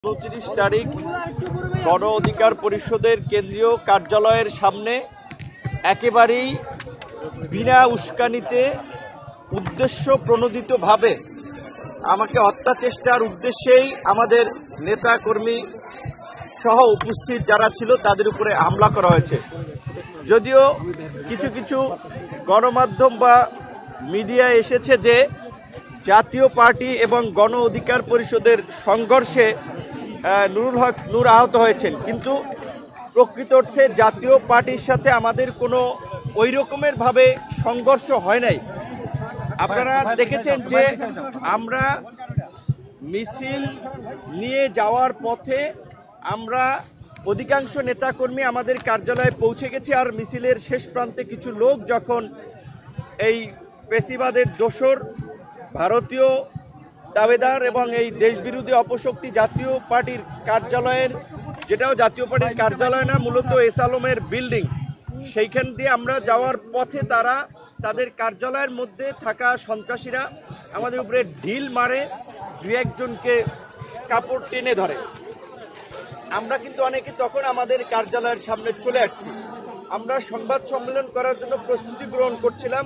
29 তারিখ গণ অধিকার পরিষদের কেন্দ্রীয় কার্যালয়ের সামনে একেবারেই বিনা উস্কানিতে উদ্দেশ্য প্রণোদিতভাবে আমাকে হত্যা চেষ্টার উদ্দেশ্যেই আমাদের নেতা কর্মী সহ উপস্থিত যারা ছিল তাদের উপরে হামলা করা হয়েছে। যদিও কিছু কিছু গণমাধ্যম বা মিডিয়া এসেছে যে জাতীয় পার্টি এবং গণ অধিকার পরিষদের সংঘর্ষে নুরুল হক নূর আহত হয়েছেন, কিন্তু প্রকৃত অর্থে জাতীয় পার্টির সাথে আমাদের কোনো ওই রকমের ভাবে সংঘর্ষ হয় নাই। আপনারা দেখেছেন যে আমরা মিছিল নিয়ে যাওয়ার পথে আমরা অধিকাংশ নেতাকর্মী আমাদের কার্যালয়ে পৌঁছে গেছি, আর মিছিলের শেষ প্রান্তে কিছু লোক যখন এই ফ্যাসিবাদের দোসর ভারতীয় দাবেদার এবং এই দেশবিরোধী অপশক্তি জাতীয় পার্টির কার্যালয়ের, যেটাও জাতীয় পার্টির কার্যালয় না, মূলত এস আলমের বিল্ডিং, সেইখান দিয়ে আমরা যাওয়ার পথে তারা তাদের কার্যালয়ের মধ্যে থাকা সন্ত্রাসীরা আমাদের উপরে ঢিল মারে, দু একজনকে কাপড় টেনে ধরে। আমরা কিন্তু অনেকে তখন আমাদের কার্যালয়ের সামনে চলে আসছি, আমরা সংবাদ সম্মেলন করার জন্য প্রস্তুতি গ্রহণ করছিলাম।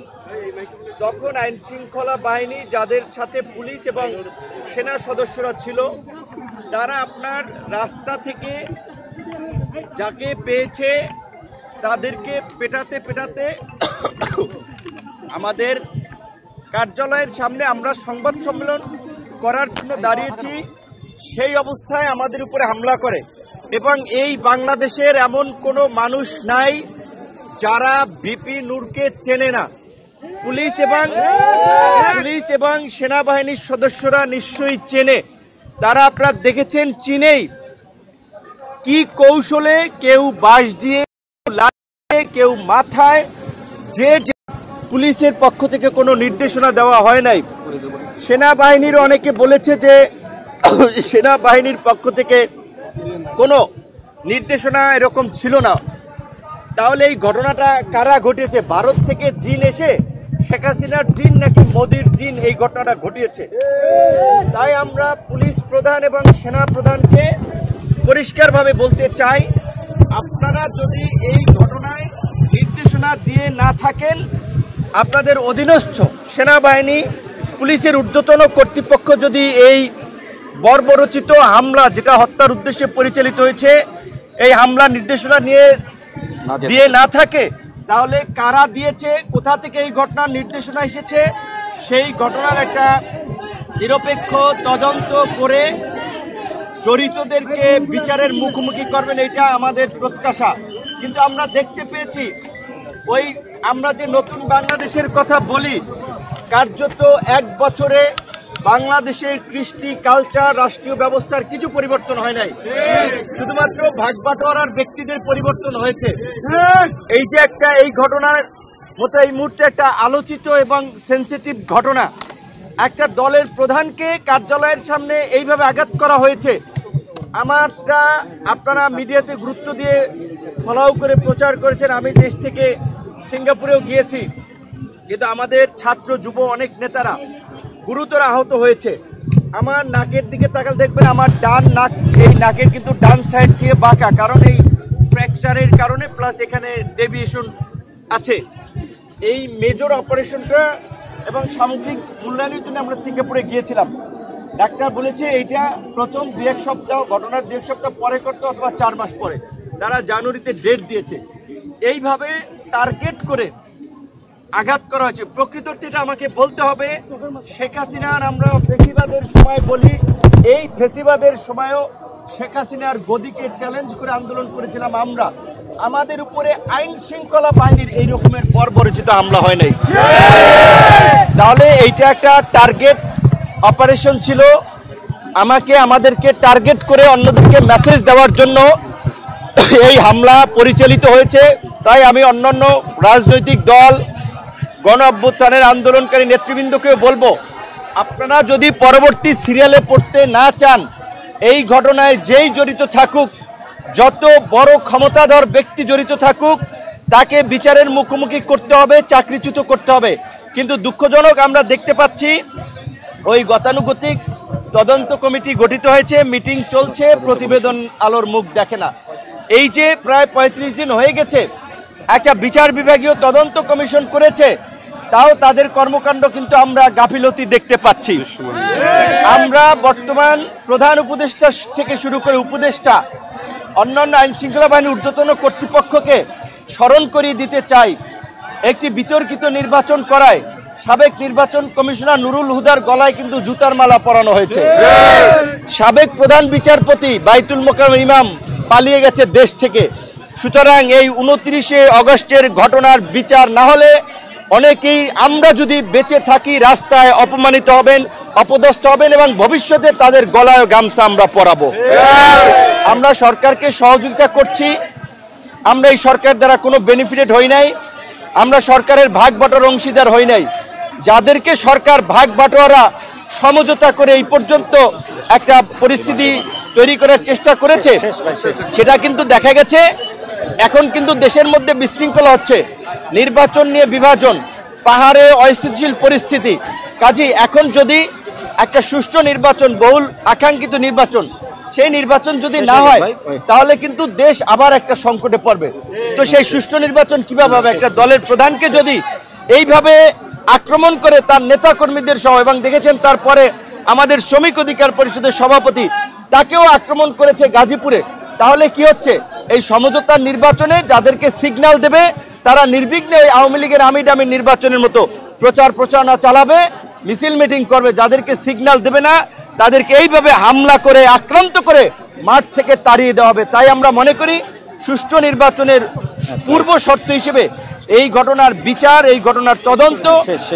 তখন আইন শৃঙ্খলা বাহিনী, যাদের সাথে পুলিশ এবং সেনা সদস্যরা ছিল, তারা আপনার রাস্তা থেকে যাকে পেয়েছে তাদেরকে পেটাতে পেটাতে আমাদের কার্যালয়ের সামনে আমরা সংবাদ সম্মেলন করার জন্য দাঁড়িয়েছি, সেই অবস্থায় আমাদের উপরে হামলা করে। এবং এই বাংলাদেশের এমন কোনো মানুষ নাই যারা বিপি নূরকে চেনে না। পুলিশ এবং সেনাবাহিনীর সদস্যরা নিশ্চয়ই চেনে। তারা আপনারা দেখেছেন চিনেই কি কৌশলে, কেউ বাঁশ দিয়ে, কেউ মাথায়, যে পুলিশের পক্ষ থেকে কোনো নির্দেশনা দেওয়া হয় নাই। সেনাবাহিনীর অনেকে বলেছে যে সেনাবাহিনীর পক্ষ থেকে কোনো নির্দেশনা এরকম ছিল না। তাহলে এই ঘটনাটা কারা ঘটিয়েছে? ভারত থেকে জিন এসে শেখ হাসিনার জিন নাকি মোদির জিন এই ঘটনাটা ঘটিয়েছে? তাই আমরা পুলিশ প্রধান এবং সেনা প্রধানকে পরিষ্কারভাবে বলতে চাই, আপনারা যদি এই ঘটনায় নির্দেশনা দিয়ে না থাকেন, আপনাদের অধীনস্থ সেনাবাহিনী, পুলিশের ঊর্ধ্বতন কর্তৃপক্ষ যদি এই বর্বরচিত হামলা, যেটা হত্যার উদ্দেশ্যে পরিচালিত হয়েছে, এই হামলা নির্দেশনা দিয়ে না থাকে, তাহলে কারা দিয়েছে, কোথা থেকে এই ঘটনার নির্দেশনা এসেছে, সেই ঘটনার একটা নিরপেক্ষ তদন্ত করে জড়িতদেরকে বিচারের মুখোমুখি করবেন, এটা আমাদের প্রত্যাশা। কিন্তু আমরা দেখতে পেয়েছি, আমরা যে নতুন বাংলাদেশের কথা বলি, কার্যত এক বছরে বাংলাদেশের কৃষ্টি, কালচার, রাষ্ট্রীয় ব্যবস্থার কিছু পরিবর্তন হয় নাই, শুধুমাত্র ভাগবাটোয়ারার ব্যক্তিদের পরিবর্তন হয়েছে। এই যে এই ঘটনার মতো এই মুহূর্তে একটা আলোচিত এবং সেন্সিটিভ ঘটনা, একটা দলের প্রধানকে কার্যালয়ের সামনে এইভাবে আঘাত করা হয়েছে। আমারটা আপনারা মিডিয়াতে গুরুত্ব দিয়ে ফলো করে প্রচার করেছেন। আমি দেশ থেকে সিঙ্গাপুরেও গিয়েছি, কিন্তু আমাদের ছাত্র যুব অনেক নেতারা গুরুতর আহত হয়েছে। আমার নাকের দিকে তাকালে দেখবেন আমার ডান নাক, এই নাকের কিন্তু ডান সাইড থেকে বাঁকা, কারণ এই ফ্র্যাকচারের কারণে, প্লাস এখানে ডেভিয়েশন আছে। এই মেজর অপারেশনটা এবং সামগ্রিক মূল্যায়নের জন্য আমরা সিঙ্গাপুরে গিয়েছিলাম। ডাক্তার বলেছে এইটা প্রথম 2-1 সপ্তাহ, ঘটনার 2-1 সপ্তাহ পরে করতে, অথবা 4 মাস পরে। তারা জানুয়ারিতে ডেট দিয়েছে। এইভাবে টার্গেট করে আঘাত করা হয়েছে। প্রকৃত অর্থে আমাকে বলতে হবে, শেখ হাসিনার, আমরা ফেসিবাদের সময় বলি, এই ফেসিবাদের সময়ও শেখ হাসিনার গদিকে চ্যালেঞ্জ করে আন্দোলন করেছিলাম আমরা। আমাদের উপরে আইন শৃঙ্খলা বাহিনীর এই রকমের বর্বরচিত হামলা হয় নাই। তাহলে এইটা একটা টার্গেট অপারেশন ছিল, আমাদেরকে টার্গেট করে অন্যদেরকে মেসেজ দেওয়ার জন্য এই হামলা পরিচালিত হয়েছে। তাই আমি অন্যান্য রাজনৈতিক দল, গণ অভ্যুত্থানের আন্দোলনকারী নেতৃবৃন্দকেও বলবো, আপনারা যদি পরবর্তী সিরিয়ালে পড়তে না চান, এই ঘটনায় যেই জড়িত থাকুক, যত বড় ক্ষমতাধর ব্যক্তি জড়িত থাকুক, তাকে বিচারের মুখোমুখি করতে হবে, চাকরিচ্যুত করতে হবে। কিন্তু দুঃখজনক, আমরা দেখতে পাচ্ছি ওই গতানুগতিক তদন্ত কমিটি গঠিত হয়েছে, মিটিং চলছে, প্রতিবেদন আলোর মুখ দেখে না। এই যে প্রায় ৩৫ দিন হয়ে গেছে, একটা বিচার বিভাগীয় তদন্ত কমিশন করেছে, তাও তাদের কর্মকাণ্ড কিন্তু আমরা গাফিলতি দেখতে পাচ্ছি। আমরা বর্তমান প্রধান উপদেষ্টা থেকে শুরু করে উপদেষ্টা, অন্যান্য আইন শৃঙ্খলা বাহিনীর ঊর্ধ্বতন কর্তৃপক্ষকে স্মরণ করিয়ে দিতে চাই, একটি বিতর্কিত নির্বাচন করায় সাবেক নির্বাচন কমিশনার নুরুল হুদার গলায় কিন্তু জুতার মালা পরানো হয়েছে। সাবেক প্রধান বিচারপতি বাইতুল মোকাররম ইমাম পালিয়ে গেছে দেশ থেকে। সুতরাং এই 29শে আগস্টের ঘটনার বিচার না হলে অনেকেই আমরা যদি বেঁচে থাকি রাস্তায় অপমানিত হবেন, অপদস্থ হবেন এবং ভবিষ্যতে তাদের গলায় গামছা আমরা পরাবো। আমরা সরকারকে সহযোগিতা করছি, আমরা এই সরকার দ্বারা কোনো বেনিফিটেড হই নাই, আমরা সরকারের ভাগ বাটোয়ার অংশীদার হই নাই। যাদেরকে সরকার ভাগ বাটোয়ারা সমঝোতা করে এই পর্যন্ত একটা পরিস্থিতি তৈরি করার চেষ্টা করেছে, সেটা কিন্তু দেখা গেছে এখন কিন্তু দেশের মধ্যে বিশৃঙ্খলা হচ্ছে, নির্বাচন নিয়ে বিভাজন, পাহাড়ে অস্থিতিশীল পরিস্থিতি। কাজেই এখন যদি একটা সুষ্ঠু নির্বাচন, বহুল আকাঙ্ক্ষিত নির্বাচন, সেই নির্বাচন যদি না হয় তাহলে কিন্তু দেশ আবার একটা সংকটে পড়বে। তো সেই সুষ্ঠু নির্বাচন কিভাবে হবে? একটা দলের প্রধানকে যদি এইভাবে আক্রমণ করে তার নেতা কর্মীদের সহ, এবং দেখেছেন তারপরে আমাদের শ্রমিক অধিকার পরিষদের সভাপতি তাকেও আক্রমণ করেছে গাজীপুরে, তাহলে কি হচ্ছে? এই সমঝোতার নির্বাচনে যাদেরকে সিগন্যাল দেবে তারা নির্বিঘ্নে আওয়ামী লীগের আমিডামি নির্বাচনের মতো প্রচার প্রচারণা চালাবে, মিছিল মিটিং করবে। যাদেরকে সিগন্যাল দেবে না তাদেরকে এইভাবে হামলা করে আক্রান্ত করে মাঠ থেকে তাড়িয়ে দেওয়া হবে। তাই আমরা মনে করি সুষ্ঠু নির্বাচনের পূর্ব শর্ত হিসেবে এই ঘটনার বিচার, এই ঘটনার তদন্ত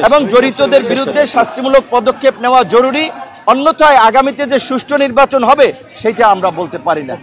এবং জড়িতদের বিরুদ্ধে শাস্তিমূলক পদক্ষেপ নেওয়া জরুরি। অন্যথায় আগামীতে যে সুষ্ঠু নির্বাচন হবে সেটা আমরা বলতে পারি না।